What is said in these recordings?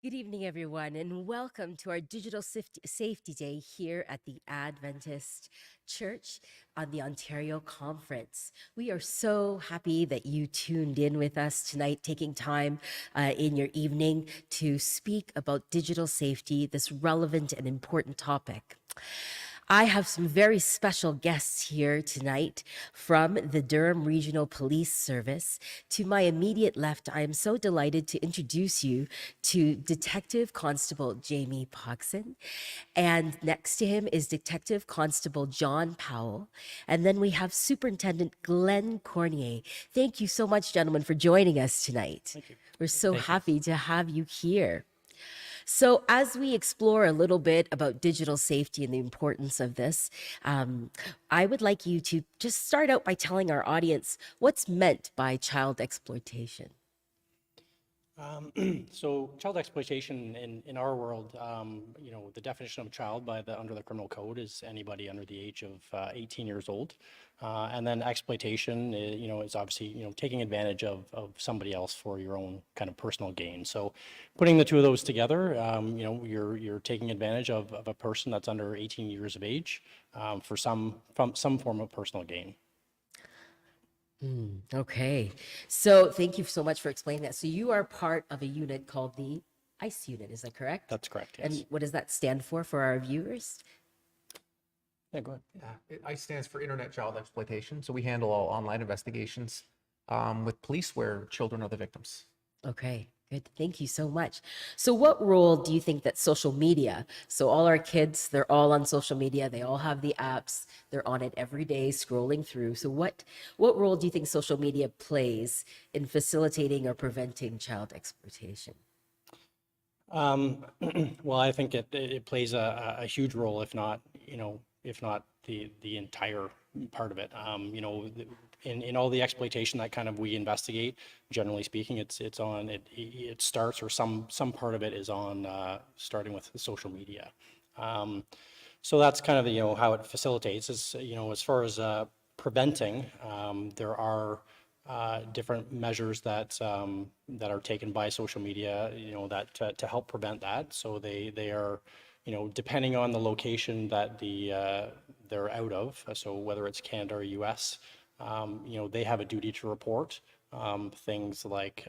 Good evening, everyone, and welcome to our Digital Safety Day here at the Adventist Church on the Ontario Conference. We are so happy that you tuned in with us tonight, taking time in your evening to speak about digital safety, this relevant and important topic. I have some very special guests here tonight from the Durham Regional Police Service. To my immediate left, I am so delighted to introduce you to Detective Constable Jamie Pogson. And next to him is Detective Constable John Powell. And then we have Superintendent Glenn Cornier. Thank you so much, gentlemen, for joining us tonight. Thank you. We're so happy to have you here. So, as we explore a little bit about digital safety and the importance of this, I would like you to just start out by telling our audience what's meant by child exploitation. So child exploitation in our world, the definition of child under the criminal code is anybody under the age of 18 years old. And then exploitation, is obviously, taking advantage of somebody else for your own kind of personal gain. So putting the two of those together, you're taking advantage of a person that's under 18 years of age for some form of personal gain. Okay. So, thank you so much for explaining that. So, you are part of a unit called the ICE unit, is that correct? That's correct, yes. And what does that stand for our viewers? Yeah, go ahead. Yeah, ICE stands for Internet Child Exploitation. So we handle all online investigations with police where children are the victims. Okay, good. Thank you so much. So, what role do you think that social media? So, all our kids, they're all on social media. They all have the apps. They're on it every day, scrolling through. So, what role do you think social media plays in facilitating or preventing child exploitation? Well, I think it plays a huge role, if not the entire part of it. In all the exploitation that kind of we investigate, generally speaking, it starts, or some part of it is on starting with social media. So that's kind of how it facilitates. Is as far as preventing, there are different measures that are taken by social media, that to help prevent that. So they are, depending on the location that they're out of. So whether it's Canada or U.S., they have a duty to report things like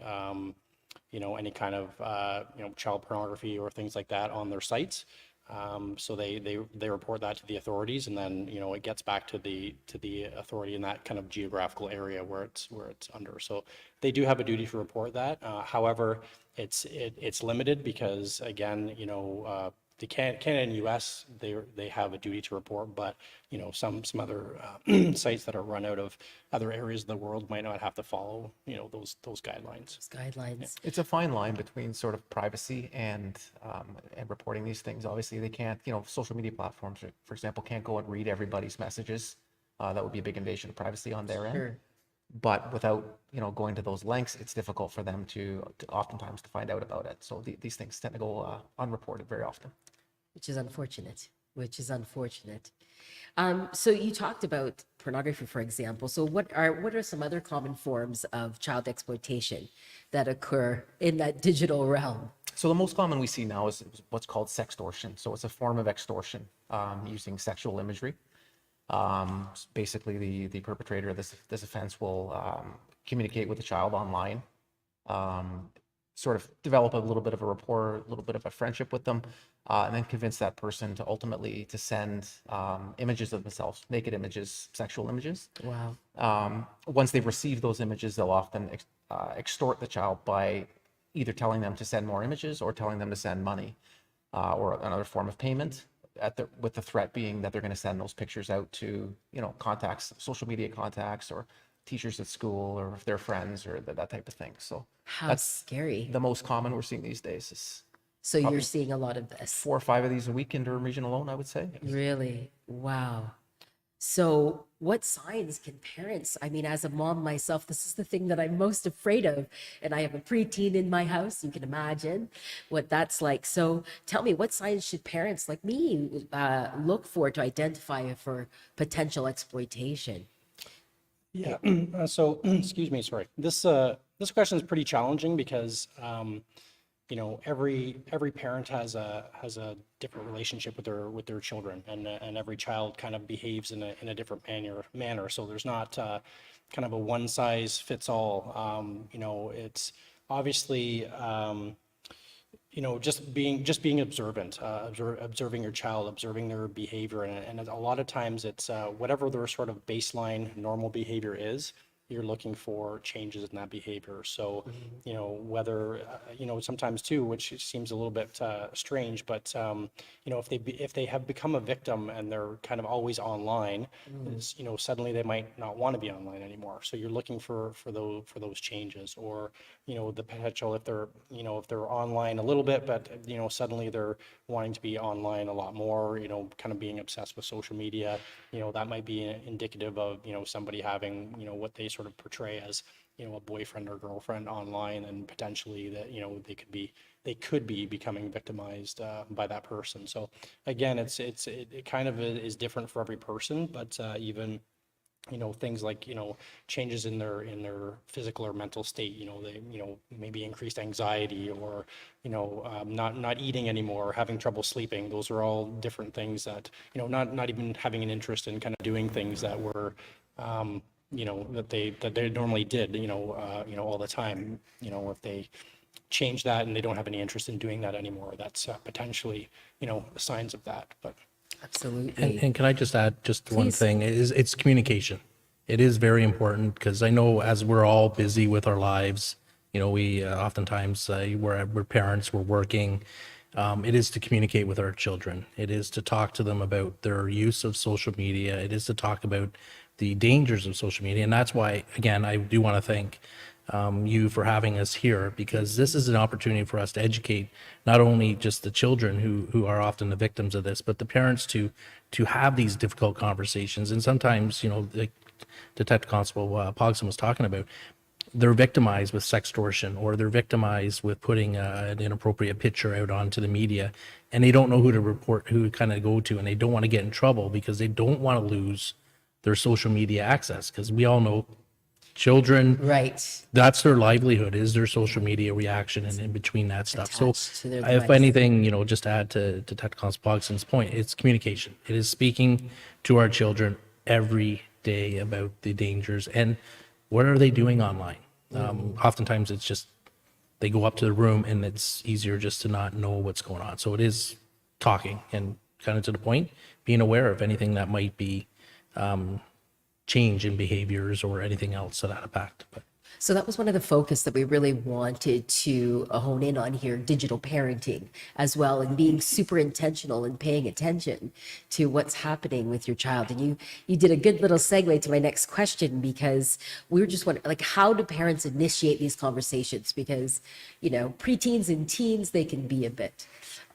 any kind of child pornography or things like that on their sites. So they report that to the authorities, and then it gets back to the authority in that kind of geographical area where it's under. So they do have a duty to report that. However, it's limited because, again, the Canada and U.S. they have a duty to report, but some other sites that are run out of other areas of the world might not have to follow those guidelines. Guidelines. It's a fine line between sort of privacy and reporting these things. Obviously, they can't, social media platforms, for example, can't go and read everybody's messages. That would be a big invasion of privacy on their end. But without, going to those lengths, it's difficult for them to oftentimes to find out about it. So these things tend to go unreported very often. Which is unfortunate. So you talked about pornography, for example. So what are some other common forms of child exploitation that occur in that digital realm? So the most common we see now is what's called sextortion. So it's a form of extortion using sexual imagery. Basically, the perpetrator of this offense will communicate with the child online, sort of develop a little bit of a rapport, a little bit of a friendship with them, and then convince that person to ultimately to send images of themselves, naked images, sexual images. Wow. Once they've received those images, they'll often extort the child by either telling them to send more images or telling them to send money or another form of payment. with the threat being that they're going to send those pictures out to, contacts, social media contacts, or teachers at school, or if they're friends, or that type of thing. So How that's scary. the most common we're seeing these days. Is So you're probably seeing a lot of this. 4 or 5 of these a week in Durham Region alone, I would say. Really? Wow. So, what signs can parents? I mean, as a mom myself, this is the thing that I'm most afraid of. And I have a preteen in my house. You can imagine what that's like. So, tell me, what signs should parents like me look for to identify for potential exploitation? Yeah. So, excuse me, sorry. This question is pretty challenging because every parent has a different relationship with their children, and every child kind of behaves in a different manner. So there's not kind of a one size fits all. It's obviously just being observant, observing your child, observing their behavior, and a lot of times it's whatever their sort of baseline normal behavior is, you're looking for changes in that behavior. So, whether sometimes too, which seems a little bit strange, but if they have become a victim and they're kind of always online, suddenly they might not want to be online anymore. So you're looking for those changes, or the potential if they're online a little bit, but suddenly they're wanting to be online a lot more, kind of being obsessed with social media, that might be indicative of somebody having what they sort of portray as a boyfriend or girlfriend online, and potentially that they could be becoming victimized by that person. So again, it kind of is different for every person, but even things like changes in their physical or mental state, they maybe increased anxiety, or not eating anymore, or having trouble sleeping. Those are all different things that not even having an interest in kind of doing things that were that they normally did all the time. If they change that and they don't have any interest in doing that anymore, that's potentially signs of that. But Absolutely. And can I just add just one Please. thing? It's communication. It is very important, because I know as we're all busy with our lives, we oftentimes we're parents, we're working. It is to communicate with our children. It is to talk to them about their use of social media. It is to talk about the dangers of social media, and that's why, again, I do want to thank you for having us here, because this is an opportunity for us to educate not only just the children who are often the victims of this, but the parents to have these difficult conversations. And sometimes, like Detective Constable Pogson was talking about, they're victimized with sextortion, or they're victimized with putting an inappropriate picture out onto the media, and they don't know who to report, who to kind of go to, and they don't want to get in trouble because they don't want to lose their social media access, because we all know children, Right. that's their livelihood, is their social media reaction, and in between that stuff. So Attached to their if device. anything, just to add to Detective Constable Pogson's point, it's communication. It is speaking to our children every day about the dangers and what are they doing online. Oftentimes it's just they go up to the room and it's easier just to not know what's going on. So it is talking and kind of to the point, being aware of anything that might be change in behaviors or anything else to that effect. But So that was one of the focus that we really wanted to hone in on here, digital parenting as well, and being super intentional and paying attention to what's happening with your child. And you did a good little segue to my next question, because we were just wondering, like, how do parents initiate these conversations? Because, preteens and teens, they can be a bit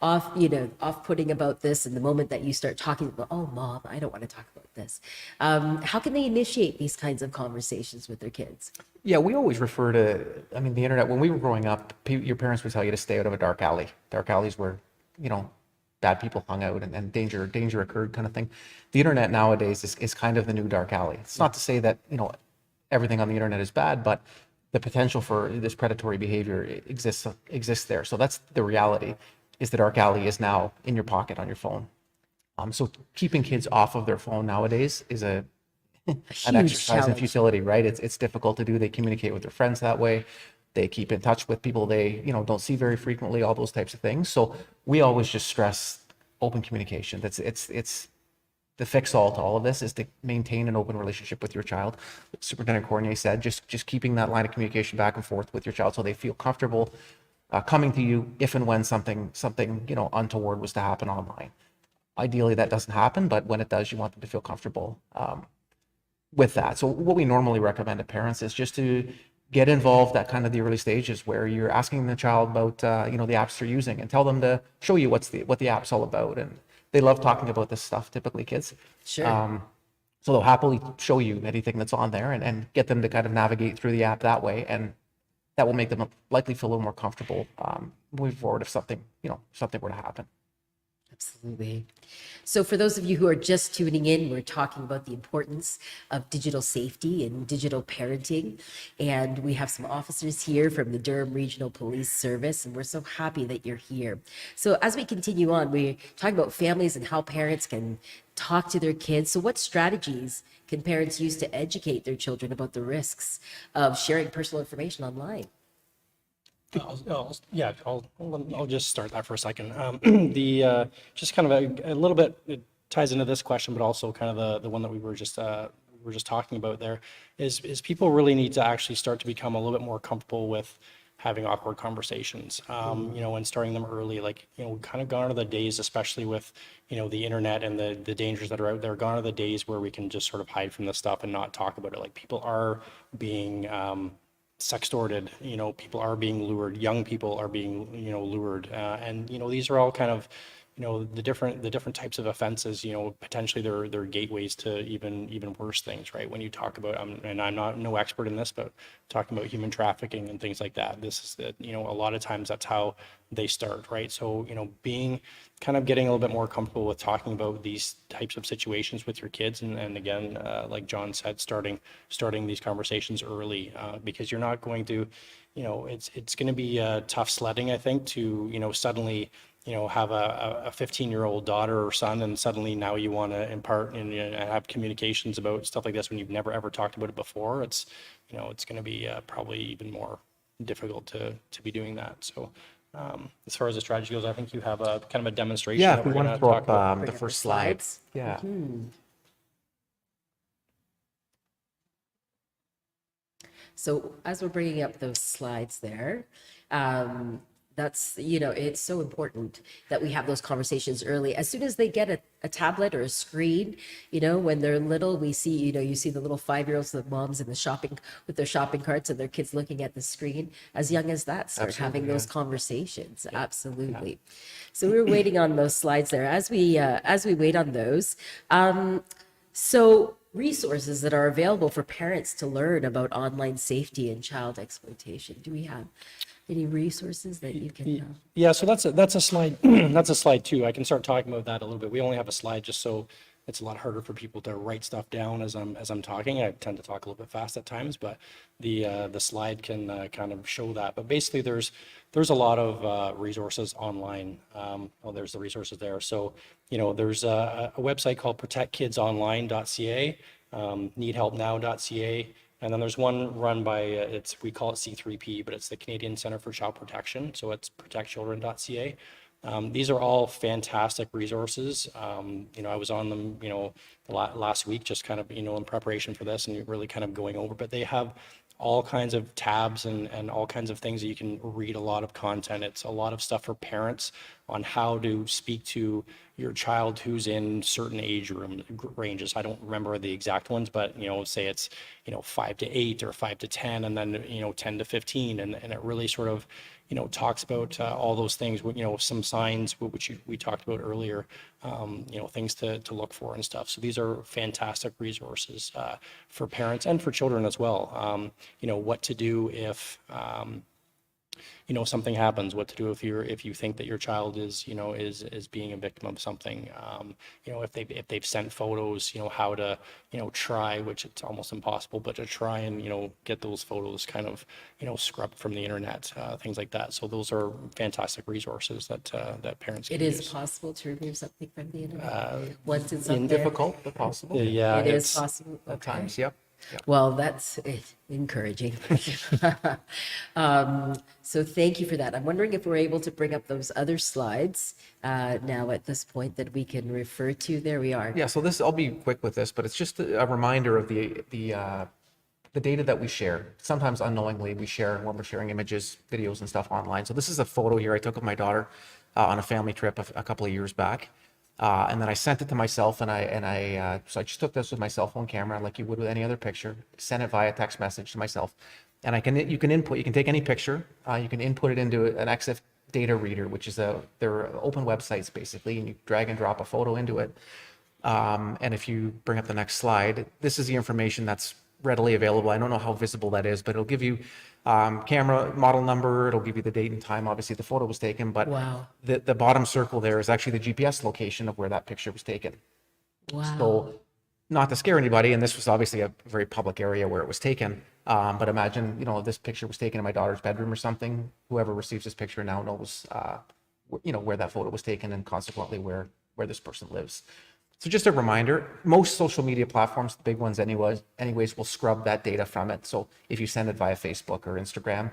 off-putting about this. And the moment that you start talking about, oh, mom, I don't want to talk about this. How can they initiate these kinds of conversations with their kids? Yeah, we always refer to, the internet. When we were growing up, your parents would tell you to stay out of a dark alley. Dark alleys where, bad people hung out and danger occurred, kind of thing. The internet nowadays is kind of the new dark alley. It's not to say that, everything on the internet is bad, but the potential for this predatory behavior exists there. So that's the reality, is the dark alley is now in your pocket on your phone. So keeping kids off of their phone nowadays is an Huge exercise in challenge. futility, right? It's difficult to do. They communicate with their friends that way. They keep in touch with people they, don't see very frequently, all those types of things. So we always just stress open communication. It's the fix all to all of this is to maintain an open relationship with your child. Superintendent Cornier said, just keeping that line of communication back and forth with your child so they feel comfortable coming to you if and when something untoward was to happen online. Ideally, that doesn't happen, but when it does, you want them to feel comfortable with that. So what we normally recommend to parents is just to get involved at kind of the early stages where you're asking the child about the apps they're using, and tell them to show you what the app's all about. And they love talking about this stuff, typically kids. Sure. So they'll happily show you anything that's on there, and get them to kind of navigate through the app that way. And that will make them likely feel a little more comfortable moving forward if something were to happen. Absolutely. So, for those of you who are just tuning in, we're talking about the importance of digital safety and digital parenting. And we have some officers here from the Durham Regional Police Service, and we're so happy that you're here. So, as we continue on, we're talking about families and how parents can talk to their kids. So, what strategies can parents use to educate their children about the risks of sharing personal information online? I'll just start that for a second. Just kind of a little bit, it ties into this question, but also kind of the one that we were just talking about there is people really need to actually start to become a little bit more comfortable with having awkward conversations, and starting them early. Like, kind of gone are the days, especially with, the internet and the dangers that are out there. Gone are the days where we can just sort of hide from this stuff and not talk about it. Like, people are being sextorted, people are being lured, young people are being, lured. And, these are all kind of, the different types of offenses, potentially they're gateways to even worse things, right? When you talk about, and I'm no expert in this, but talking about human trafficking and things like that, this is that, a lot of times that's how they start, right? So, getting a little bit more comfortable with talking about these types of situations with your kids. And again, like John said, starting these conversations early, because you're not going to, it's going to be tough sledding, I think, to, suddenly, have a 15-year-old daughter or son, and suddenly now you want to impart and have communications about stuff like this when you've never ever talked about it before. It's, it's going to be probably even more difficult to be doing that. So, as far as the strategy goes, I think you have a kind of a demonstration. Yeah, that if we we're want to gonna throw talk about. up Bring the up first the slide. slides. Yeah. So as we're bringing up those slides there, that's, it's so important that we have those conversations early. As soon as they get a tablet or a screen, when they're little, we see, you see the little 5-year-olds, the moms in the shopping with their shopping carts and their kids looking at the screen. As young as that, start having those conversations. Absolutely. So we were waiting on those slides there. As we wait on those, so resources that are available for parents to learn about online safety and child exploitation. Do we have any resources that you can? Yeah, so that's a slide. That's a slide too. I can start talking about that a little bit. We only have a slide just so it's a lot harder for people to write stuff down as I'm talking. I tend to talk a little bit fast at times, but the slide can kind of show that. But basically, there's a lot of resources online. There's the resources there. So there's a website called protectkidsonline.ca, needhelpnow.ca. And then there's one run by, we call it C3P, but it's the Canadian Centre for Child Protection. So it's protectchildren.ca. These are all fantastic resources. I was on them, last week, just kind of, in preparation for this and really kind of going over, but they have all kinds of tabs and all kinds of things that you can read, a lot of content. It's a lot of stuff for parents on how to speak to your child who's in certain age ranges. I don't remember the exact ones, but say it's 5 to 8 or 5 to 10, and then 10 to 15, and it really sort of talks about all those things. Some signs which we talked about earlier. Things to look for and stuff. So these are fantastic resources for parents and for children as well. What to do if something happens, what to do if you think that your child is being a victim of something, if they've sent photos, how to try, which it's almost impossible, but to try and get those photos kind of scrubbed from the internet, things like that. So those are fantastic resources that parents can It is use. possible to remove something from the internet once it's up there. Difficult, but possible. Yeah, It is it's possible. At Okay. times. Yep. Well, that's encouraging. So thank you for that. I'm wondering if we're able to bring up those other slides now at this point that we can refer to. There we are. Yeah, so I'll be quick with this, but it's just a reminder of the data that we share. Sometimes unknowingly we share when we're sharing images, videos, and stuff online. So this is a photo here I took of my daughter on a family trip a couple of years back. And then I sent it to myself, and so I just took this with my cell phone camera like you would with any other picture, sent it via text message to myself. And you can take any picture, you can input it into an EXIF data reader, which is they're open websites basically, and you drag and drop a photo into it. And if you bring up the next slide, this is the information that's readily available. I don't know how visible that is, but it'll give you camera model number, it'll give you the date and time, obviously the photo was taken, but Wow. the bottom circle there is actually the GPS location of where that picture was taken. Wow. So not to scare anybody, and this was obviously a very public area where it was taken, but imagine, you know, this picture was taken in my daughter's bedroom or something, whoever receives this picture now knows, you know, where that photo was taken and consequently where this person lives. So just a reminder, most social media platforms, the big ones anyways, will scrub that data from it. So if you send it via Facebook or Instagram,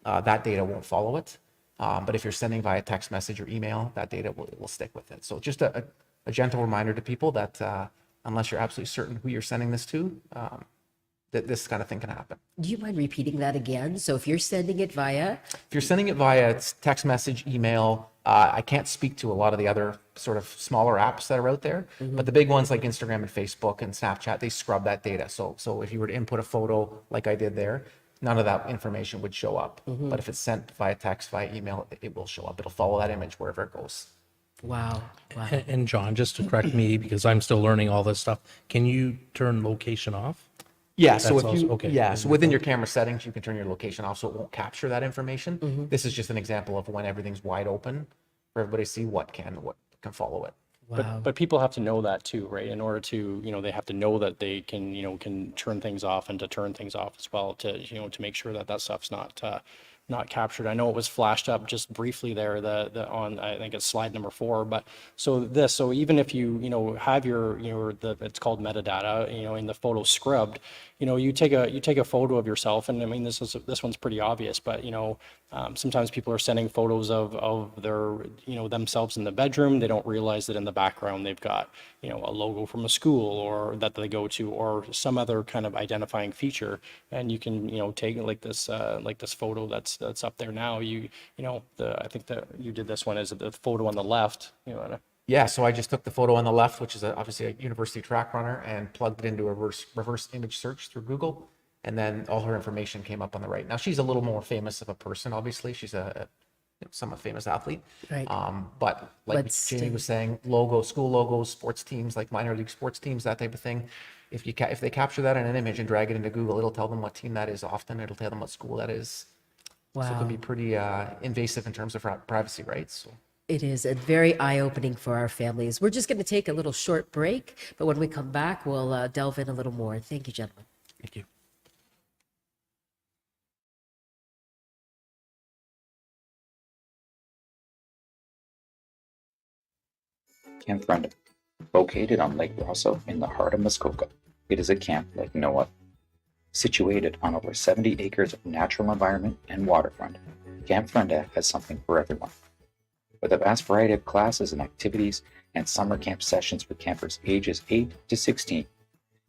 that data won't follow it. But if you're sending via text message or email, that data will stick with it. So just a gentle reminder to people that unless you're absolutely certain who you're sending this to, that this kind of thing can happen. Do you mind repeating that again? So if you're sending it via? If you're sending it via text message, email, I can't speak to a lot of the other sort of smaller apps that are out there, but the big ones like Instagram and Facebook and Snapchat, they scrub that data. So if you were to input a photo like I did there, none of that information would show up. But if it's sent via text, via email, it will show up. It'll follow that image wherever it goes. Wow. Wow. And John, just to correct me, because I'm still learning all this stuff, can you turn location off? Yeah, so That's if you, also- okay. yeah, so within your camera settings, you can turn your location off so it won't capture that information. This is just an example of when everything's wide open for everybody to see what can follow it. Wow. But people have to know that too, right? In order to, you know, they have to know that they can, you know, can turn things off and to turn things off as well to, you know, to make sure that that stuff's not captured. I know it was flashed up just briefly there, the on, I think it's slide number 4, but so even if you know, have it's called metadata, you know, in the photo scrubbed, you know, you take a photo of yourself, and I mean, this one's pretty obvious, but you know, sometimes people are sending photos of their, you know, themselves in the bedroom. They don't realize that in the background they've got, you know, a logo from a school or that they go to, or some other kind of identifying feature. And you can, you know, take like this photo that's up there now. You know, I think that you did this one as the photo on the left. You know. Yeah, so I just took the photo on the left, which is obviously a university track runner, and plugged it into a reverse image search through Google, and then all her information came up on the right. Now she's a little more famous of a person, obviously. She's a somewhat famous athlete. Right. But like But Jamie still. was saying, school logos, sports teams, like minor league sports teams, that type of thing. If they capture that in an image and drag it into Google, it'll tell them what team that is often. It'll tell them what school that is. So it Wow. can be pretty invasive in terms of privacy rights. So. It is very eye-opening for our families. We're just going to take a little short break, but when we come back, we'll delve in a little more. Thank you, gentlemen. Thank you. Camp Brenda, located on Lake Rosso in the heart of Muskoka. It is a camp like no other. Situated on over 70 acres of natural environment and waterfront, Camp Brenda has something for everyone. With a vast variety of classes and activities and summer camp sessions for campers ages 8 to 16,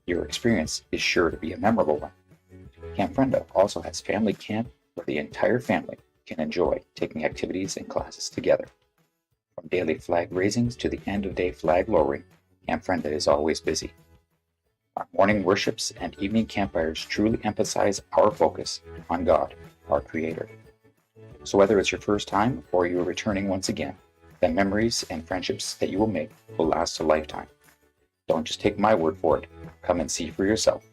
your experience is sure to be a memorable one. Camp Brenda also has family camp where the entire family can enjoy taking activities and classes together. From daily flag raisings to the end-of-day flag lowering, Camp Brenda is always busy. Our morning worships and evening campfires truly emphasize our focus on God, our Creator. So whether it's your first time or you are returning once again, the memories and friendships that you will make will last a lifetime. Don't just take my word for it. Come and see for yourself.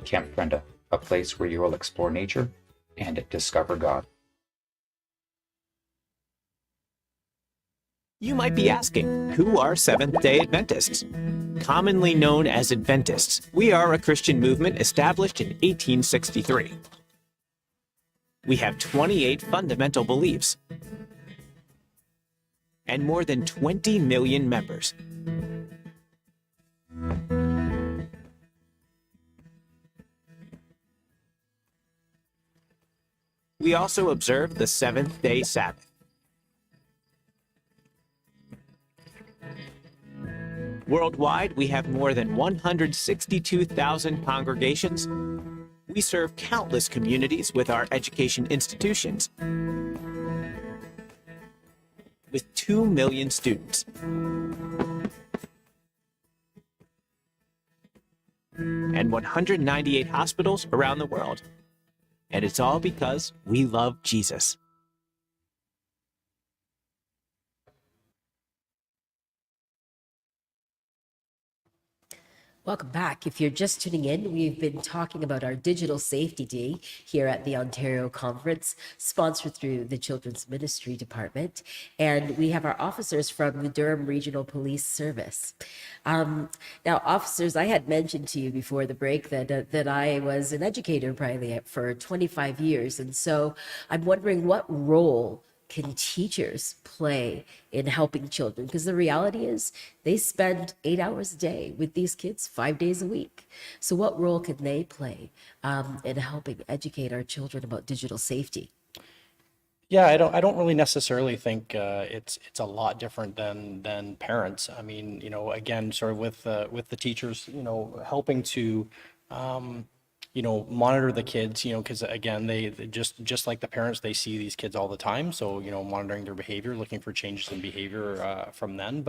Camp Brenda, a place where you will explore nature and discover God. You might be asking, who are Seventh-day Adventists? Commonly known as Adventists, we are a Christian movement established in 1863. We have 28 fundamental beliefs and more than 20 million members. We also observe the seventh-day Sabbath. Worldwide, we have more than 162,000 congregations. We serve countless communities with our education institutions. with 2 million students. And 198 hospitals around the world. And it's all because we love Jesus. Welcome back. If you're just tuning in, we've been talking about our Digital Safety Day here at the Ontario Conference, sponsored through the Children's Ministry Department. And we have our officers from the Durham Regional Police Service. Now, officers, I had mentioned to you before the break that I was an educator probably for 25 years. And so I'm wondering what role can teachers play in helping children? Because the reality is they spend 8 hours a day with these kids 5 days a week. So what role can they play in helping educate our children about digital safety? Yeah, I don't really necessarily think it's a lot different than parents. I mean, again, sort of with the teachers, helping to monitor the kids, because again, they just like the parents, they see these kids all the time. So, monitoring their behavior, looking for changes in behavior from them.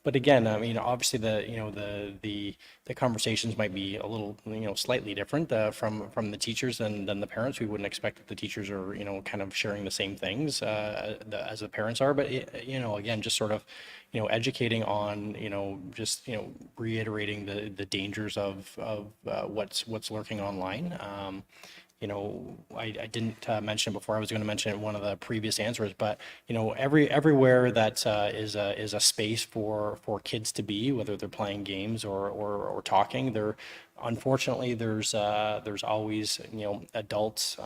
But again, I mean, obviously the conversations might be a little, slightly different from the teachers than the parents. We wouldn't expect that the teachers are, kind of sharing the same things as the parents are. But again, just sort of, educating on, just reiterating the dangers of what's lurking online. I didn't mention it before. I was going to mention it in one of the previous answers, but everywhere that is a space for kids to be, whether they're playing games or talking, unfortunately there's always adults.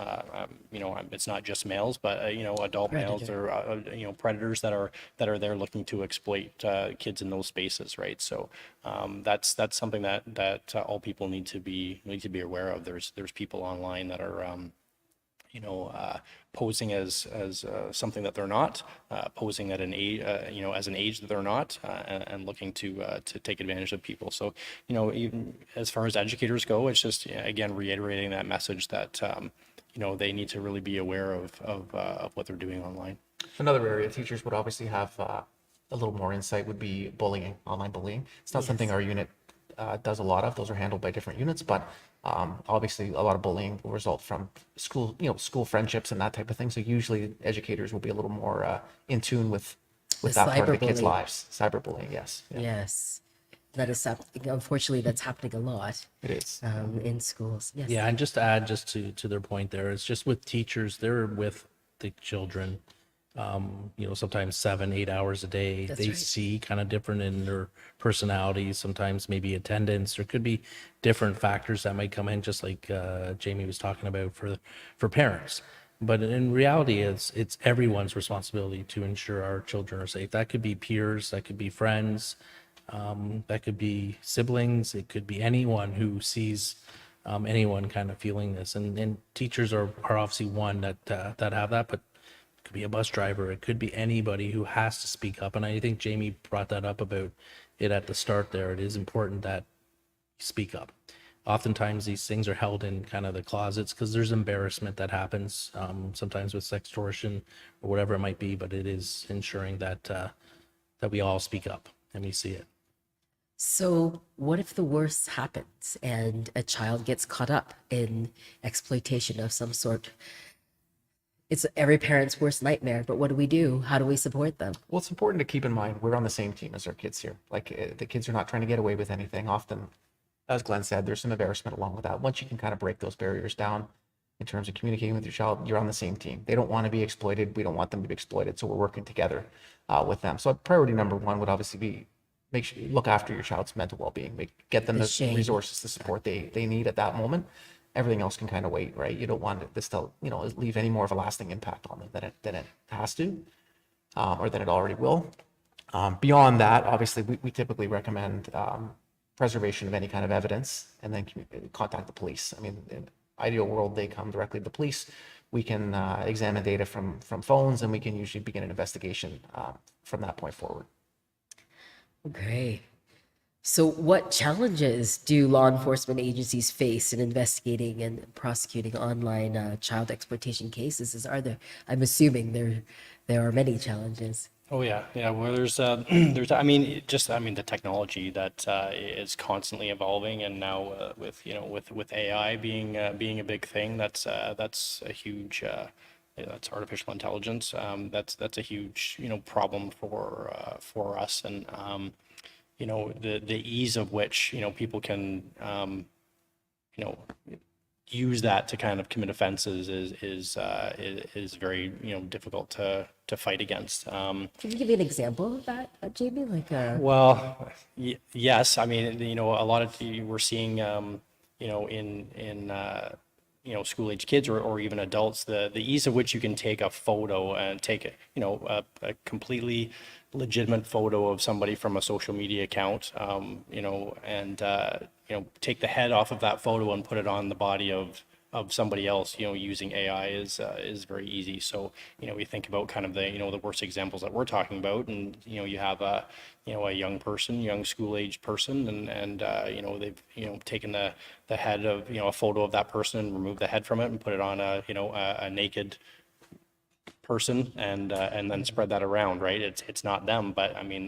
It's not just males, but adult males or predators that are there looking to exploit kids in those spaces, right? So that's something that all people need to be aware of. There's people online that are posing as something that they're not, posing at an age, as an age that they're not, and looking to take advantage of people. So, even as far as educators go, it's just again reiterating that message that they need to really be aware of what they're doing online. Another area teachers would obviously have a little more insight would be bullying, online bullying. It's not something our unit does a lot of. Those are handled by different units, but obviously a lot of bullying will result from school friendships and that type of thing. So usually educators will be a little more in tune with that part of the kids' cyberbullying. lives. Cyberbullying, yes. Yeah, Yes. That is something, unfortunately, that's happening a lot it is. in schools. Yes. Yeah, and just to add just to their point there, it's just with teachers, they're with the children, sometimes 7-8 hours a day. That's They right. see kind of different in their personalities, sometimes maybe attendance. There could be different factors that might come in, just like Jamie was talking about for parents. But in reality, it's everyone's responsibility to ensure our children are safe. That could be peers, that could be friends, that could be siblings, it could be anyone who sees anyone kind of feeling this. And teachers are obviously one that have that, but it could be a bus driver, it could be anybody who has to speak up. And I think Jamie brought that up about it at the start there. It is important that you speak up. Oftentimes these things are held in kind of the closets because there's embarrassment that happens sometimes with sextortion or whatever it might be, but it is ensuring that that we all speak up and we see it. So, what if the worst happens and a child gets caught up in exploitation of some sort? It's every parent's worst nightmare, but what do we do? How do we support them? Well, it's important to keep in mind we're on the same team as our kids here. Like the kids are not trying to get away with anything. Often, as Glenn said, there's some embarrassment along with that. Once you can kind of break those barriers down in terms of communicating with your child, you're on the same team. They don't want to be exploited. We don't want them to be exploited. So we're working together with them. So priority number one would obviously be look after your child's mental well-being. Get them the shame. resources, the support they need at that moment. Everything else can kind of wait, right? You don't want this to leave any more of a lasting impact on them than it has to, or than it already will. Beyond that, obviously, we typically recommend preservation of any kind of evidence, and then contact the police. I mean, in ideal world, they come directly to the police. We can examine data from phones, and we can usually begin an investigation from that point forward. Okay. So, what challenges do law enforcement agencies face in investigating and prosecuting online child exploitation cases? I'm assuming there are many challenges. Oh yeah, yeah. Well, there's, I mean, I mean, the technology that is constantly evolving, and now with with AI being a big thing, that's a huge, yeah, that's artificial intelligence. That's a huge problem for us, and the ease of which people can you know use that to kind of commit offenses is very difficult to fight against. Can you give me an example of that, Jamie? Like a Well, yes. I mean, a lot of we're seeing, in school age kids or even adults, the ease of which you can take a photo and take a completely legitimate photo of somebody from a social media account, and take the head off of that photo and put it on the body of somebody else, using AI is very easy. So, we think about kind of the worst examples that we're talking about, and you have a young person, young school-aged person, and they've taken the head of a photo of that person and removed the head from it and put it on a naked person, and then spread that around, right? It's not them, but I mean,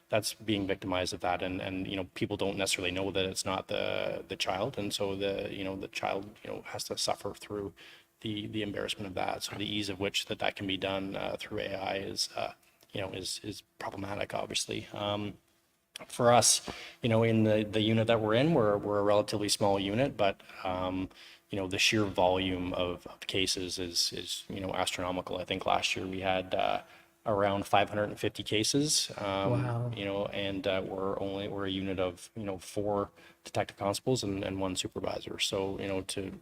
that's being victimized of that, and people don't necessarily know that it's not the child, and so the child has to suffer through the embarrassment of that. So the ease of which that can be done through AI is problematic, obviously. For us, in the unit that we're in, we're a relatively small unit, but the sheer volume of cases is astronomical. I think last year we had around 550 cases, wow. and we're a unit of 4 detective constables and 1 supervisor. So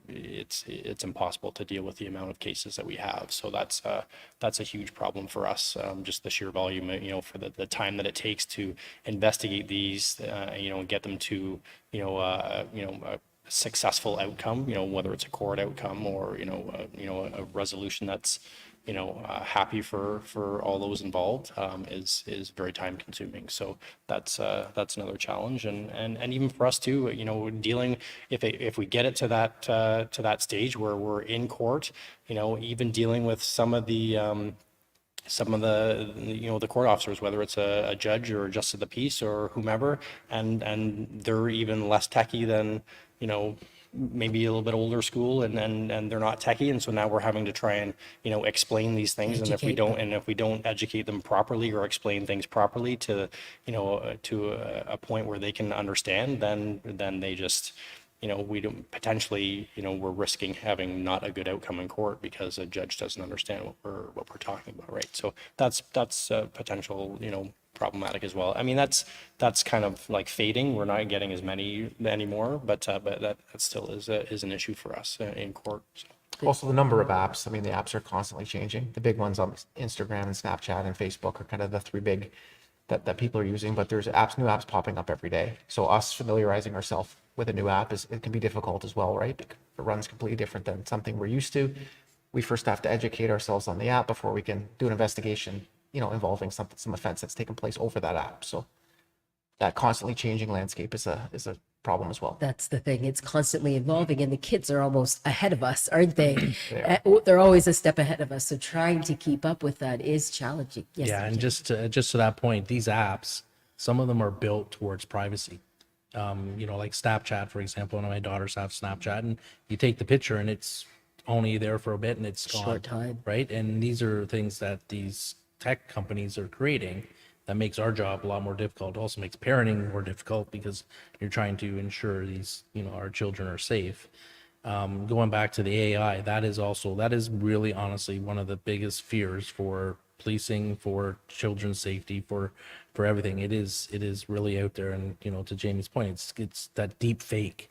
it's impossible to deal with the amount of cases that we have. So that's a huge problem for us. Just the sheer volume, for the time that it takes to investigate these, and get them to a successful outcome, whether it's a court outcome or a resolution that's happy for all those involved, is very time consuming. So that's another challenge, and even for us too, dealing if we get it to that stage where we're in court, even dealing with some of the the court officers, whether it's a judge or a justice of the peace or whomever, and they're even less techie than maybe a little bit older school, and they're not techie, and so now we're having to try and explain these things, and Educate them. if we don't educate them properly or explain things properly to a point where they can understand, then they just we don't potentially, we're risking having not a good outcome in court because a judge doesn't understand what we're talking about, right? So that's potential, problematic as well. I mean, that's kind of like fading. We're not getting as many anymore, but that still is an issue for us in court. So. Also, the number of apps. I mean, the apps are constantly changing. The big ones on Instagram and Snapchat and Facebook are kind of the 3 big that people are using, but there's new apps popping up every day. So us familiarizing ourselves with a new app it can be difficult as well, right? Because it runs completely different than something we're used to. We first have to educate ourselves on the app before we can do an investigation, involving some offense that's taken place over that app. So that constantly changing landscape is a problem as well. That's the thing. It's constantly evolving, and the kids are almost ahead of us, aren't they? They They're always a step ahead of us. So trying to keep up with that is challenging. Yes. Yeah, and Jane. just to that point, these apps, some of them are built towards privacy. Like Snapchat, for example. One of my daughters have Snapchat, and you take the picture, and it's only there for a bit, and it's gone. Short time. Right? And these are things that these tech companies are creating that makes our job a lot more difficult. It also makes parenting more difficult because you're trying to ensure these, our children are safe. Going back to the AI, that is really honestly one of the biggest fears for policing, for children's safety, for everything. It is really out there, and to Jamie's point, it's that deep fake,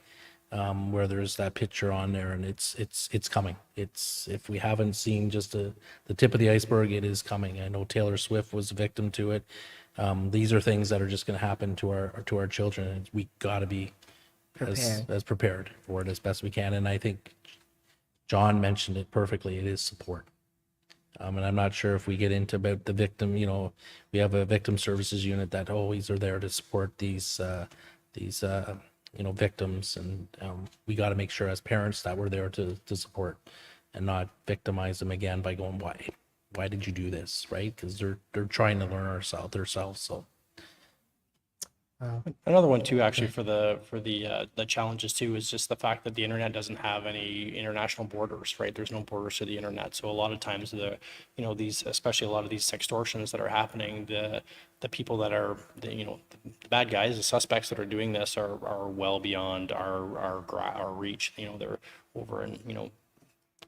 where there's that picture on there, and it's coming. If we haven't seen just the tip of the iceberg, it is coming. I know Taylor Swift was a victim to it. These are things that are just going to happen to our children, and we got to be as prepared for it as best we can. And I think John mentioned it perfectly. It is support. And I'm not sure if we get into about the victim, we have a victim services unit that always are there to support these victims. And we got to make sure as parents that we're there to support and not victimize them again by going, why why did you do this, right? Because they're trying to learn themselves. So Another one too, actually, for the challenges too, is just the fact that the internet doesn't have any international borders, right? There's no borders to the internet. So a lot of times these, especially a lot of these sextortions that are happening, the people that are, the bad guys, the suspects that are doing this are well beyond our reach. They're over in,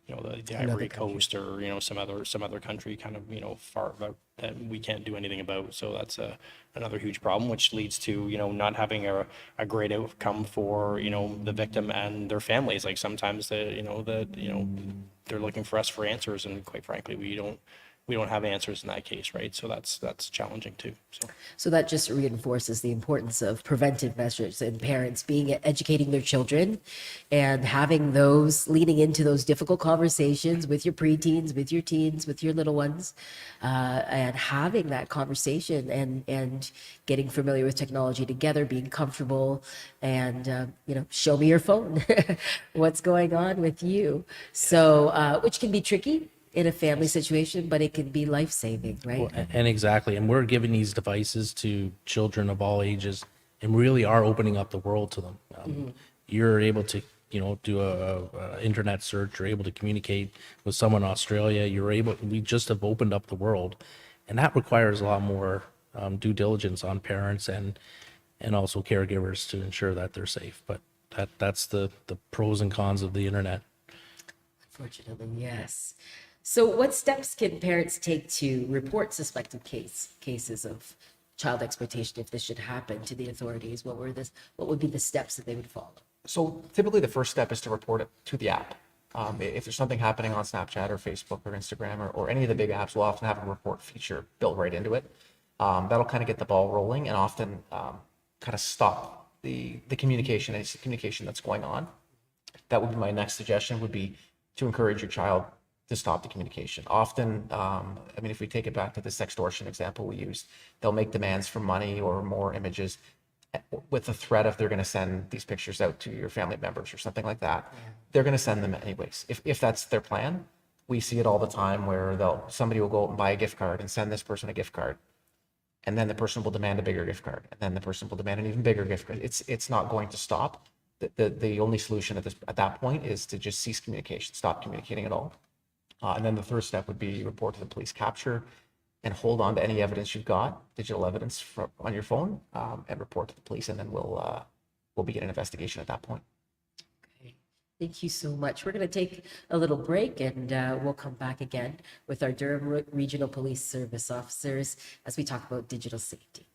the Ivory Coast, or some other country kind of far out that we can't do anything about. So that's another huge problem, which leads to not having a great outcome for the victim and their families. Like sometimes they're looking for us for answers, and quite frankly we don't have answers in that case, right? So that's challenging too. So that just reinforces the importance of preventive measures and parents educating their children and having leaning into those difficult conversations with your preteens, with your teens, with your little ones, and having that conversation and getting familiar with technology together, being comfortable, and show me your phone, what's going on with you. So which can be tricky in a family situation, but it can be life-saving, right? Well, and exactly, and we're giving these devices to children of all ages, and really are opening up the world to them. You're able to, do a internet search. You're able to communicate with someone in Australia. We just have opened up the world, and that requires a lot more due diligence on parents and also caregivers to ensure that they're safe. But that's the pros and cons of the internet. Unfortunately, yes. So what steps can parents take to report suspected cases of child exploitation if this should happen to the authorities? What would be the steps that they would follow? So typically the first step is to report it to the app. If there's something happening on Snapchat or Facebook or Instagram or any of the big apps, we'll often have a report feature built right into it. That'll kind of get the ball rolling and often kind of stop the communication that's going on. That would be my next suggestion, would be to encourage your child to stop the communication. Often, if we take it back to the sextortion example we used, they'll make demands for money or more images with the threat of they're going to send these pictures out to your family members or something like that. Yeah. They're going to send them anyways. If that's their plan, we see it all the time where somebody will go out and buy a gift card and send this person a gift card. And then the person will demand a bigger gift card. And then the person will demand an even bigger gift card. It's not going to stop. The only solution at that point is to just cease communication, stop communicating at all. And then the third step would be report to the police, capture and hold on to any evidence you've got, digital evidence on your phone, and report to the police, and then we'll begin an investigation at that point. Okay. Thank you so much. We're going to take a little break, and we'll come back again with our Durham Regional Police Service officers as we talk about digital safety.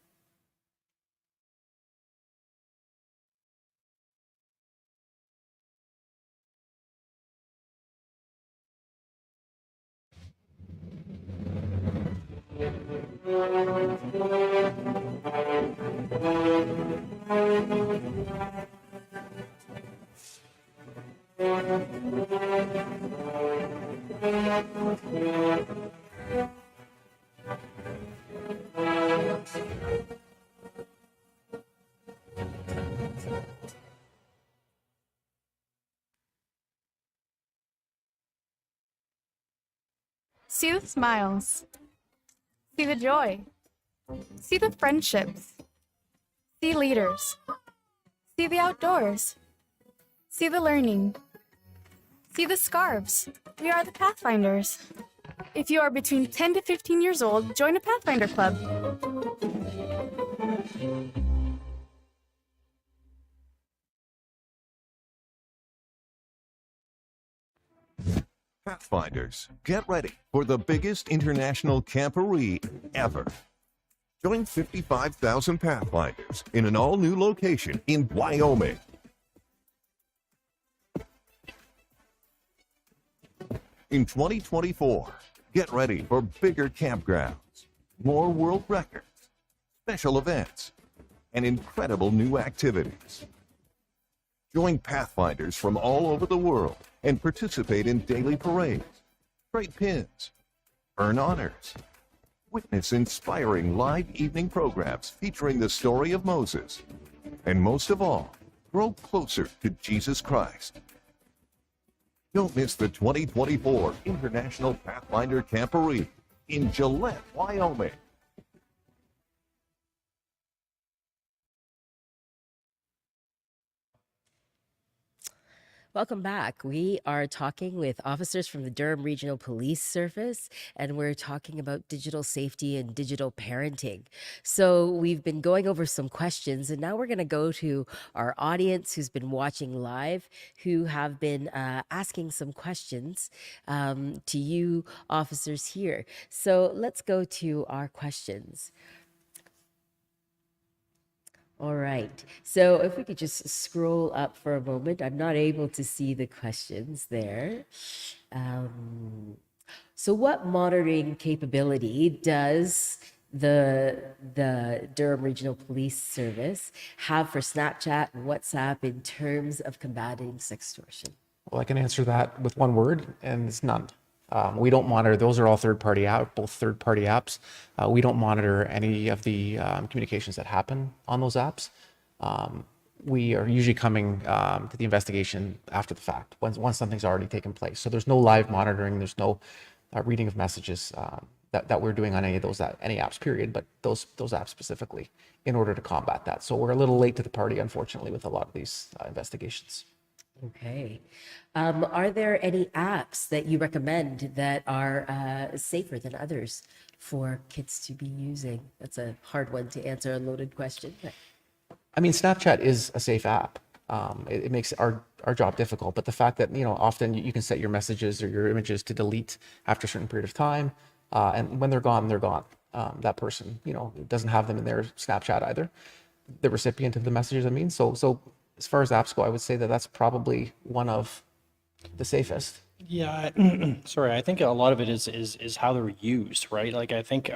See the smiles. See the joy. See the friendships. See leaders. See the outdoors. See the learning. See the scarves. We are the Pathfinders. If you are between 10 to 15 years old, join a Pathfinder Club. Pathfinders, get ready for the biggest international camporee ever. Join 55,000 Pathfinders in an all-new location in Wyoming. In 2024, get ready for bigger campgrounds, more world records, special events, and incredible new activities. Join Pathfinders from all over the world and participate in daily parades, trade pins, earn honors, witness inspiring live evening programs featuring the story of Moses, and most of all, grow closer to Jesus Christ. Don't miss the 2024 International Pathfinder Camporee in Gillette, Wyoming. Welcome back. We are talking with officers from the Durham Regional Police Service, and we're talking about digital safety and digital parenting. So, we've been going over some questions, and now we're going to go to our audience who's been watching live, who have been asking some questions to you, officers here. So, let's go to our questions. All right. So if we could just scroll up for a moment, I'm not able to see the questions there. So what monitoring capability does the Durham Regional Police Service have for Snapchat and WhatsApp in terms of combating sextortion? Well, I can answer that with one word, and it's none. We don't monitor, those are all third-party apps, both third-party apps. We don't monitor any of the communications that happen on those apps. We are usually coming to the investigation after the fact, once something's already taken place. So there's no live monitoring, there's no reading of messages that we're doing on any of those, any apps, period, but those apps specifically, in order to combat that. So we're a little late to the party, unfortunately, with a lot of these investigations. Okay. Are there any apps that you recommend that are safer than others for kids to be using? That's a hard one to answer, a loaded question. But... I mean, Snapchat is a safe app. It makes our job difficult, but the fact that, often you can set your messages or your images to delete after a certain period of time, and when they're gone, they're gone. That person, doesn't have them in their Snapchat either. The recipient of the messages, I mean. So as far as apps go, I would say that that's probably one of the safest. Yeah, sorry. I think a lot of it is how they're used, right? Like I think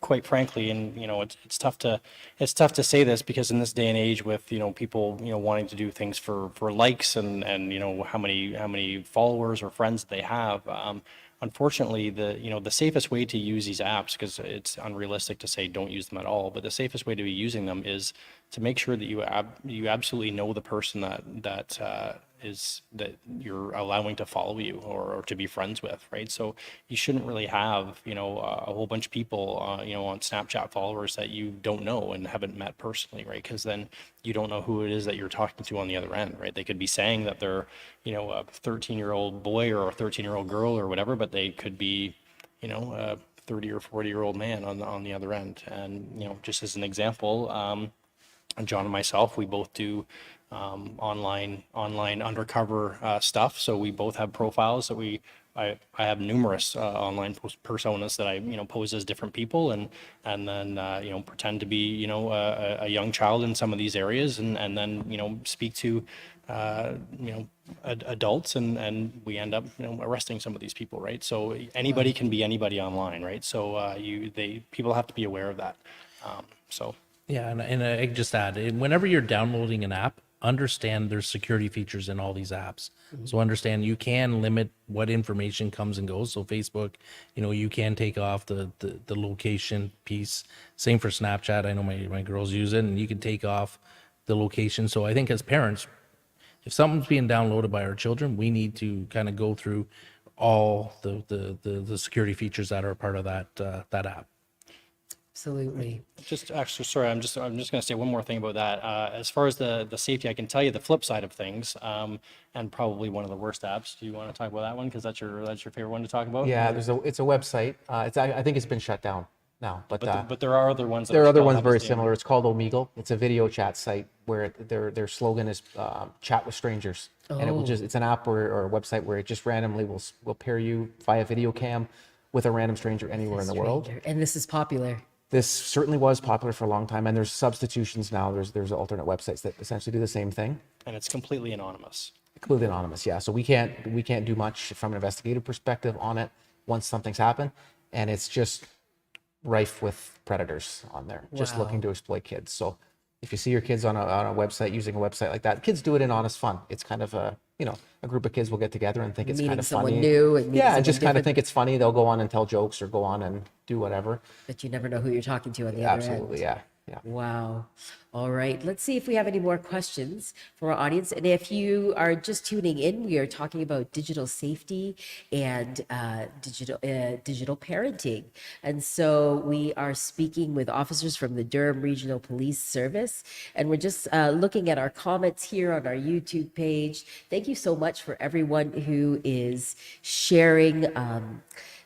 quite frankly, and it's tough to say this because in this day and age with people wanting to do things for likes and how many followers or friends they have. Unfortunately, the safest way to use these apps, because it's unrealistic to say don't use them at all, but the safest way to be using them is to make sure that you absolutely know the person that you're allowing to follow you or to be friends with, right? So you shouldn't really have a whole bunch of people on Snapchat followers that you don't know and haven't met personally, right? Because then you don't know who it is that you're talking to on the other end, right? They could be saying that they're a 13-year-old boy or a 13-year-old girl or whatever, but they could be a 30 or 40-year-old man on the other end. And just as an example, John and myself, we both do online undercover stuff. So we both have profiles that I have numerous online personas that I pose as different people and then pretend to be a young child in some of these areas and then speak to adults and we end up arresting some of these people, right? So anybody can be anybody online, right? So people have to be aware of that. So. Yeah, and I just add, whenever you're downloading an app, understand there's security features in all these apps. So understand you can limit what information comes and goes. So Facebook, you can take off the location piece. Same for Snapchat. I know my girls use it, and you can take off the location. So I think as parents, if something's being downloaded by our children, we need to kind of go through all the security features that are part of that app. Absolutely. Just actually, sorry, I'm just going to say one more thing about that. As far as the safety, I can tell you the flip side of things, and probably one of the worst apps. Do you want to talk about that one? Because that's your favorite one to talk about. Yeah, it's a website. I think it's been shut down now, but there are other ones. There are other ones very similar. It's called Omegle. It's a video chat site where their slogan is "Chat with strangers," and it's an app or a website where it just randomly will pair you via video cam with a random stranger anywhere in the world. And this is popular. This certainly was popular for a long time, and there's substitutions now. There's alternate websites that essentially do the same thing. And it's completely anonymous. Completely anonymous, yeah. So we can't do much from an investigative perspective on it once something's happened, and it's just rife with predators on there, just looking to exploit kids. So if you see your kids on a website using a website like that, kids do it in honest fun. It's kind of a group of kids will get together and think it's kind of funny. New and and just kind of think it's funny. They'll go on and tell jokes or go on and do whatever. But you never know who you're talking to on the other end. Absolutely, yeah. Yeah. Wow. All right. Let's see if we have any more questions from our audience. And if you are just tuning in, we are talking about digital safety and digital parenting. And so we are speaking with officers from the Durham Regional Police Service. And we're just looking at our comments here on our YouTube page. Thank you so much for everyone who is sharing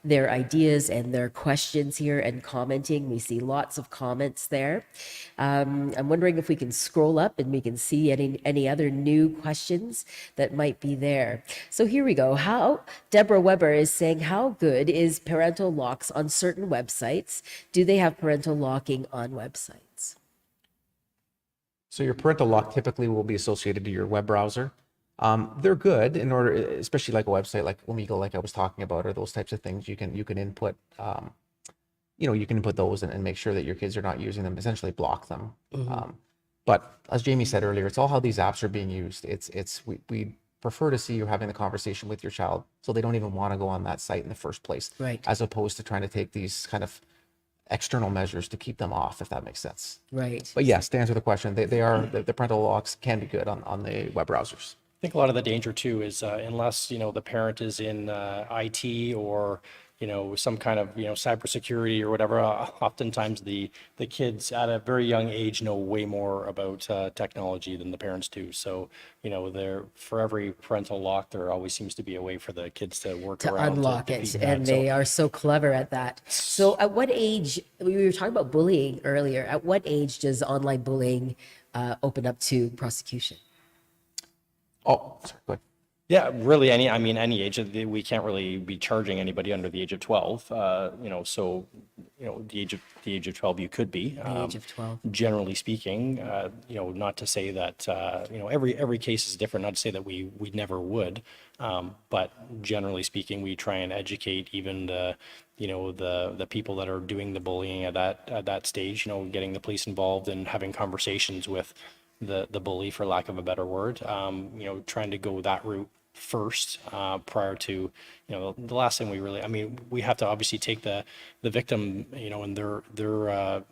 their ideas and their questions here and commenting. We see lots of comments there. I'm wondering if we can scroll up and we can see any other new questions that might be there. So here we go. How Deborah Weber is saying, how good is parental locks on certain websites? Do they have parental locking on websites? So your parental lock typically will be associated to your web browser. They're good in order, especially like a website like Omegle, like I was talking about, or those types of things. You can input, you can input those and make sure that your kids are not using them. Essentially, block them. But as Jamie said earlier, it's all how these apps are being used. We prefer to see you having the conversation with your child, so they don't even want to go on that site in the first place, Right. as opposed to trying to take these kind of external measures to keep them off, if that makes sense. Right. But yes, to answer the question, they are the parental locks can be good on the web browsers. I think a lot of the danger too is unless, the parent is in IT or, some kind of, cybersecurity or whatever, oftentimes the kids at a very young age know way more about technology than the parents do. So, for every parental lock, there always seems to be a way for the kids to work To around unlock to it, defeat and that. they So are so clever at that. So at what age, we were talking about bullying earlier, at what age does online bullying open up to prosecution? Oh, sorry, go ahead. yeah, really any age, we can't really be charging anybody under the age of 12. So, the age of 12 you could be. The age of 12. Generally speaking, not to say that, every case is different, not to say that we never would. But generally speaking, we try and educate even the people that are doing the bullying at that stage, getting the police involved and having conversations with the bully, for lack of a better word, trying to go that route first, prior to, the last thing we have to obviously take the victim, and their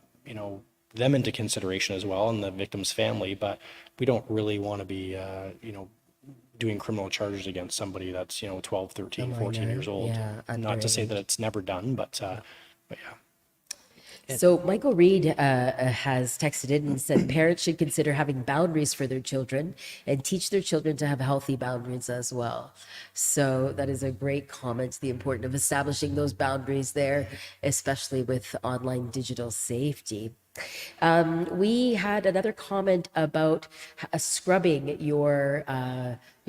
them into consideration as well, and the victim's family, but we don't really want to be, doing criminal charges against somebody that's, 12, 13, 14 years old. Yeah, Not to say underage. that it's never done, but yeah. So Michael Reed has texted in and said parents should consider having boundaries for their children and teach their children to have healthy boundaries as well. So that is a great comment, the importance of establishing those boundaries there, especially with online digital safety. We had another comment about scrubbing your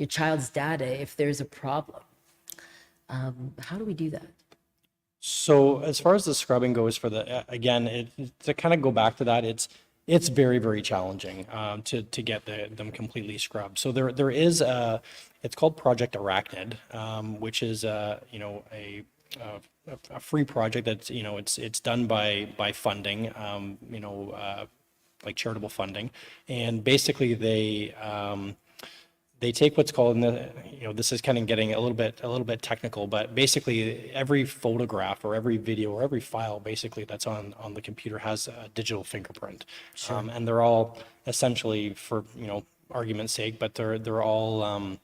child's data if there's a problem. How do we do that? So as far as the scrubbing goes for again, to kind of go back to that, it's very, very challenging to get them completely scrubbed. So there is it's called Project Arachnid, which is a free project that's, it's done by funding, like charitable funding, and basically they take what's called, this is kind of getting a little bit technical, but basically every photograph or every video or every file basically that's on the computer has a digital fingerprint. And they're all essentially, for, argument's sake, but they're all,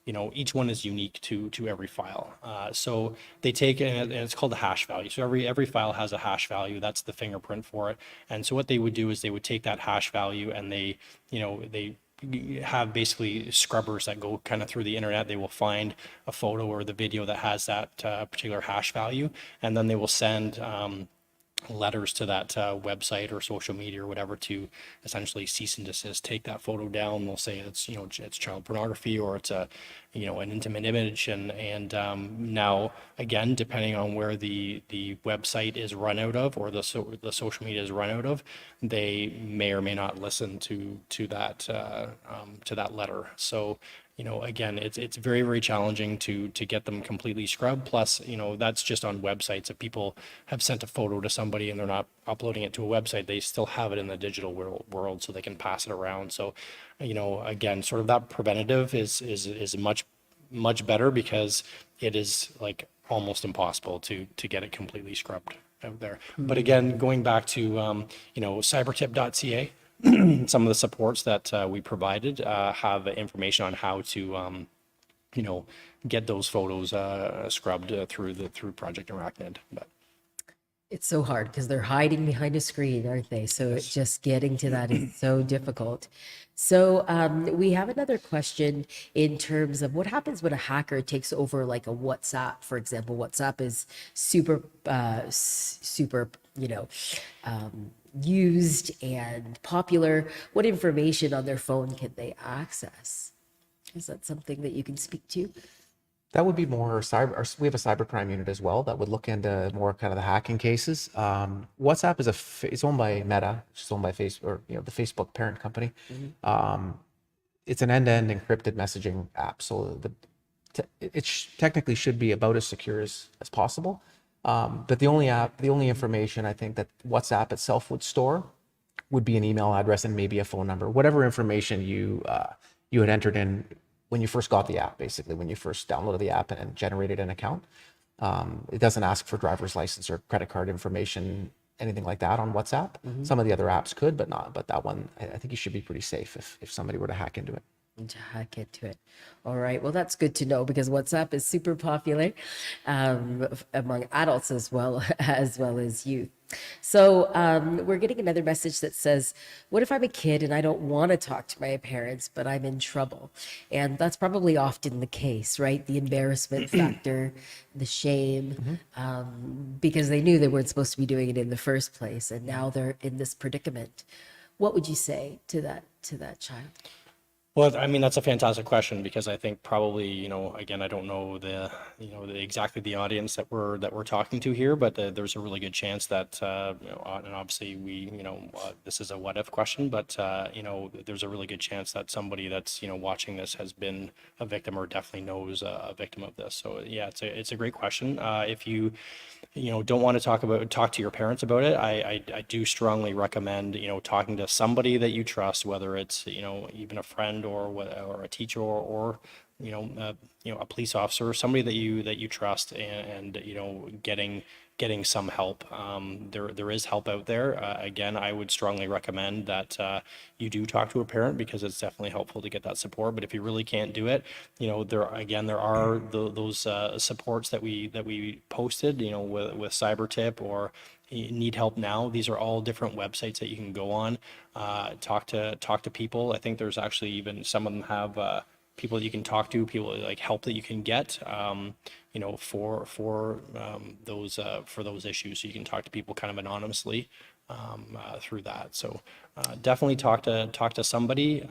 each one is unique to every file. So they take, and it's called a hash value. So every file has a hash value. That's the fingerprint for it. And so what they would do is they would take that hash value and they have basically scrubbers that go kind of through the internet. They will find a photo or the video that has that particular hash value, and then they will send letters to that website or social media or whatever to essentially cease and desist, take that photo down. They'll say it's, it's child pornography or it's an intimate image. And now again, depending on where the website is run out of or the social media is run out of, they may or may not listen to that letter. So, again, it's very, very challenging to get them completely scrubbed. Plus, that's just on websites. If people have sent a photo to somebody and they're not uploading it to a website, they still have it in the digital world, so they can pass it around. So, again, sort of that preventative is much better, because it is like almost impossible to get it completely scrubbed. out there. But again, going back to, cybertip.ca, some of the supports that we provided have information on how to, get those photos scrubbed through Project Arachnid. But It's so hard because they're hiding behind a screen, aren't they? So it's just getting to that is so difficult. So we have another question in terms of what happens when a hacker takes over like a WhatsApp, for example. WhatsApp is super, used and popular. What information on their phone can they access? Is that something that you can speak to? That would be more cyber. We have a cybercrime unit as well that would look into more kind of the hacking cases. WhatsApp is it's owned by Meta, which is owned by Facebook, or the Facebook parent company. It's an end-to-end encrypted messaging app, so it technically should be about as secure as possible. But the only information I think that WhatsApp itself would store would be an email address and maybe a phone number, whatever information you had entered in when you first got the app, basically when you first downloaded the app and generated an account. It doesn't ask for driver's license or credit card information, anything like that on WhatsApp. Some of the other apps could, but not. But that one, I think you should be pretty safe if somebody were to hack into it. To hack into it. All right. Well, that's good to know because WhatsApp is super popular among adults as well as youth. So we're getting another message that says, what if I'm a kid and I don't want to talk to my parents, but I'm in trouble? And that's probably often the case, right? The embarrassment factor, the shame, because they knew they weren't supposed to be doing it in the first place. And now they're in this predicament. What would you say to that child? Well, I mean, that's a fantastic question because I think probably, again, I don't know exactly the audience that we're talking to here, but there's a really good chance that, and obviously this is a what if question, but, there's a really good chance that somebody that's, watching this has been a victim or definitely knows a victim of this. So yeah, it's a great question. If you don't want to talk to your parents about it, I do strongly recommend, talking to somebody that you trust, whether it's, even a friend or a teacher or a police officer, or somebody that you trust, and getting some help. There is help out there. Again, I would strongly recommend that you do talk to a parent because it's definitely helpful to get that support. But if you really can't do it, there are those supports that we posted, with CyberTip or Need Help Now. These are all different websites that you can go on, talk to people. I think there's actually even some of them have people that you can talk to, people like help that you can get, for those issues. So you can talk to people kind of anonymously through that. So definitely talk to somebody.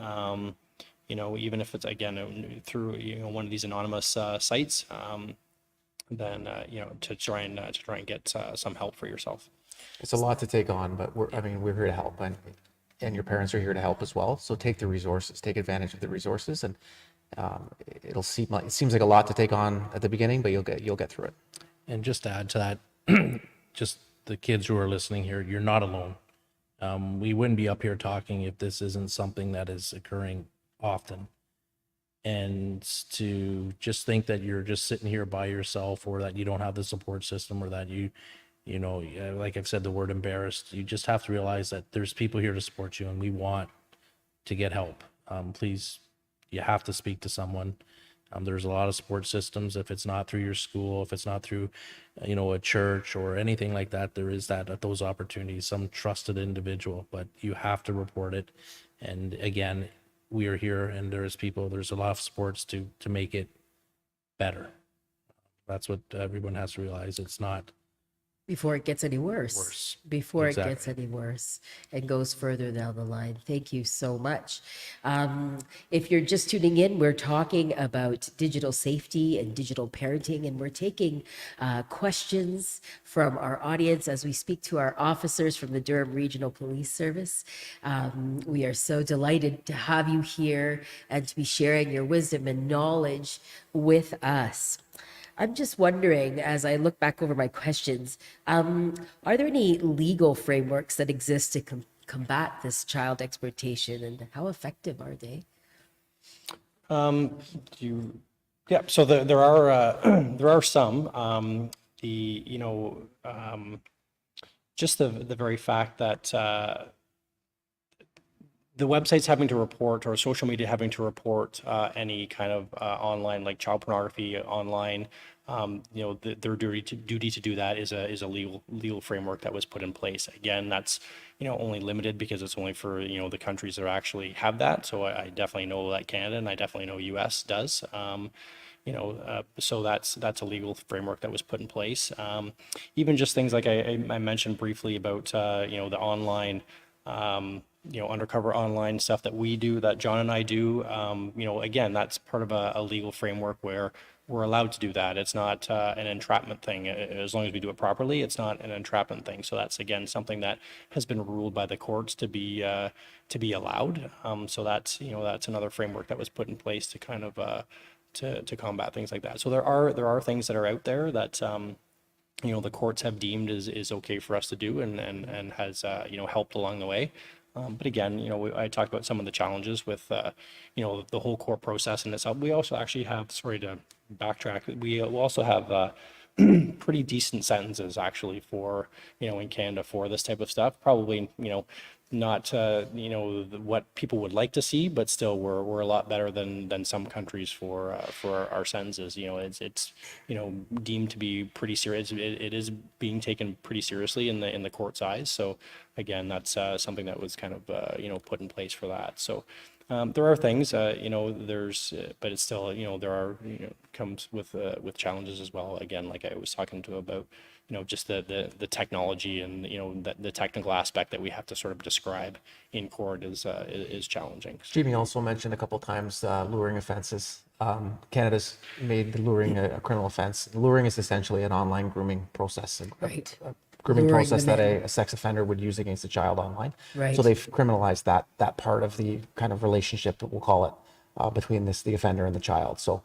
Even if it's again through one of these anonymous sites. Then to try and get some help for yourself. It's a lot to take on, but we're here to help, and your parents are here to help as well. So take advantage of the resources, and it seems like a lot to take on at the beginning, but you'll get through it. And just to add to that, just the kids who are listening here, you're not alone. We wouldn't be up here talking if this isn't something that is occurring often. And to just think that you're just sitting here by yourself, or that you don't have the support system, or that like I've said, the word embarrassed, you just have to realize that there's people here to support you, and we want to get help. Please, you have to speak to someone. There's a lot of support systems. If it's not through your school, if it's not through, a church or anything like that, there is those opportunities, some trusted individual, but you have to report it. And again, we are here, and there's a lot of supports to make it better. That's what everyone has to realize. It's not Before it gets any worse. Before it gets any worse and goes further down the line. Thank you so much. If you're just tuning in, we're talking about digital safety and digital parenting, and we're taking questions from our audience as we speak to our officers from the Durham Regional Police Service. We are so delighted to have you here and to be sharing your wisdom and knowledge with us. I'm just wondering, as I look back over my questions, are there any legal frameworks that exist to combat this child exploitation, and how effective are they? So there are some. just the very fact that the websites having to report or social media having to report any kind of online, like child pornography online, their duty to do that is a legal framework that was put in place. Again, that's only limited because it's only for the countries that actually have that. So I definitely know that Canada, and I definitely know U.S. does. So that's a legal framework that was put in place. Even just things like I mentioned briefly about the online, undercover online stuff that we do, that John and I do. Again, that's part of a legal framework where we're allowed to do that. It's not an entrapment thing. As long as we do it properly, it's not an entrapment thing. So that's again something that has been ruled by the courts to be allowed. So that's another framework that was put in place to kind of to combat things like that. So there are things that are out there that the courts have deemed is okay for us to do, and has helped along the way. But again, I talked about some of the challenges with the whole court process in itself. We also actually have, sorry to backtrack, we also have pretty decent sentences actually for in Canada for this type of stuff. Probably not what people would like to see, but still we're a lot better than some countries for our sentences. It's deemed to be pretty serious. It is being taken pretty seriously in the court's eyes. So again, that's something that was kind of put in place for that. So there are things but it's still there are comes with challenges as well. Again, like I was talking to about just the technology and the technical aspect that we have to sort of describe in court is challenging. Jamie also mentioned a couple of times luring offenses. Canada's made the luring a criminal offense. Luring is essentially an online grooming process, Right. a grooming Luring process them that in. a sex offender would use against a child online. Right. So they've criminalized that part of the kind of relationship, that we'll call it, between the offender and the child. So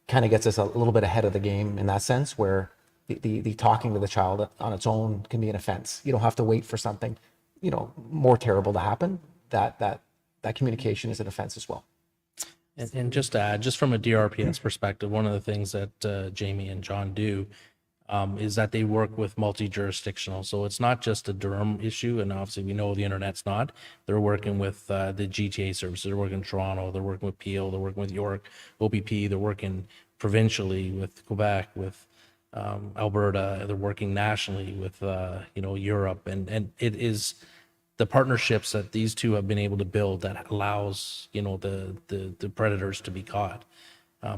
kind of gets us a little bit ahead of the game in that sense, where the talking to the child on its own can be an offense. You don't have to wait for something, more terrible to happen. That communication is an offense as well. And just to add, just from a DRPS perspective, one of the things that Jamie and John do is that they work with multi-jurisdictional. So it's not just a Durham issue, and obviously we know the internet's not. They're working with the GTA services. They're working in Toronto. They're working with Peel. They're working with York, OPP. They're working provincially with Quebec, with Alberta. They're working nationally with Europe, and it is the partnerships that these two have been able to build that allows the predators to be caught.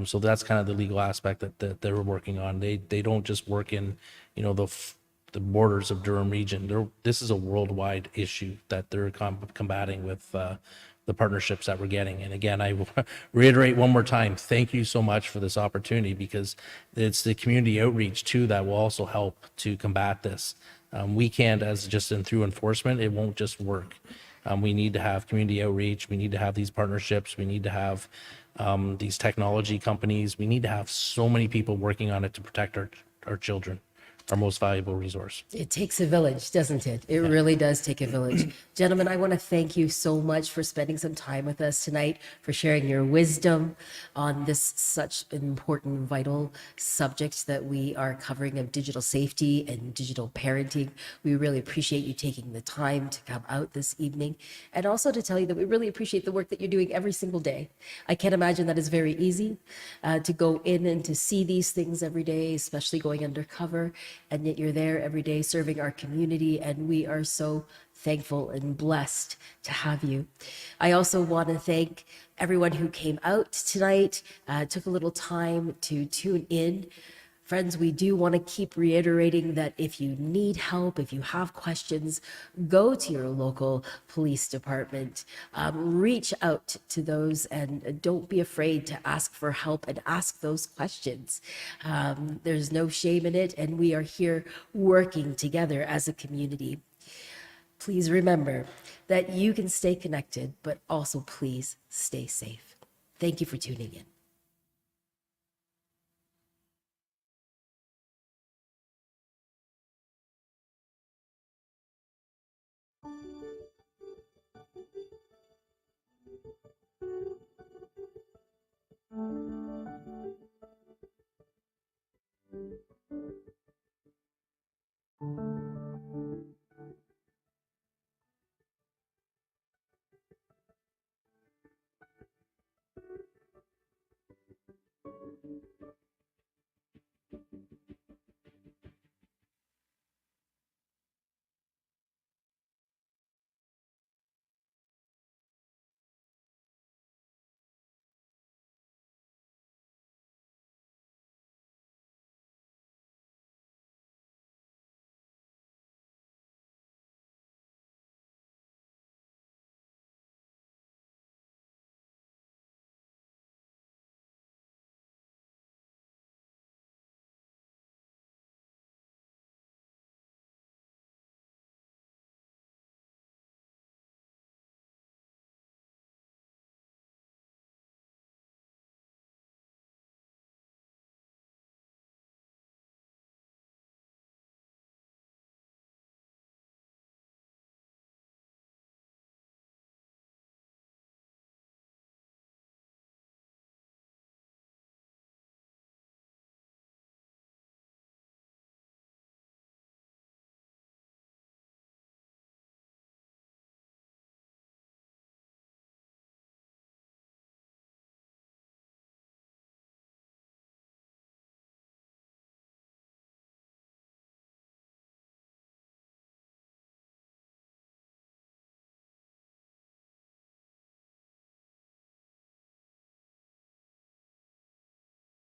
So that's kind of the legal aspect that they're working on. They don't just work in the borders of Durham region. This is a worldwide issue that they're combating with the partnerships that we're getting. And again, I will reiterate one more time, thank you so much for this opportunity, because it's the community outreach too that will also help to combat this. We can't, as just through enforcement, it won't just work. We need to have community outreach. We need to have these partnerships. We need to have these technology companies. We need to have so many people working on it to protect our children, our most valuable resource. It takes a village, doesn't it? It really does take a village. Gentlemen, I want to thank you so much for spending some time with us tonight, for sharing your wisdom on this such an important, vital subject that we are covering of digital safety and digital parenting. We really appreciate you taking the time to come out this evening, and also to tell you that we really appreciate the work that you're doing every single day. I can't imagine that is very easy to go in and to see these things every day, especially going undercover. And yet you're there every day serving our community, and we are so thankful and blessed to have you. I also want to thank everyone who came out tonight, took a little time to tune in. Friends, we do want to keep reiterating that if you need help, if you have questions, go to your local police department, reach out to those, and don't be afraid to ask for help and ask those questions. There's no shame in it, and we are here working together as a community. Please remember that you can stay connected, but also please stay safe. Thank you for tuning in.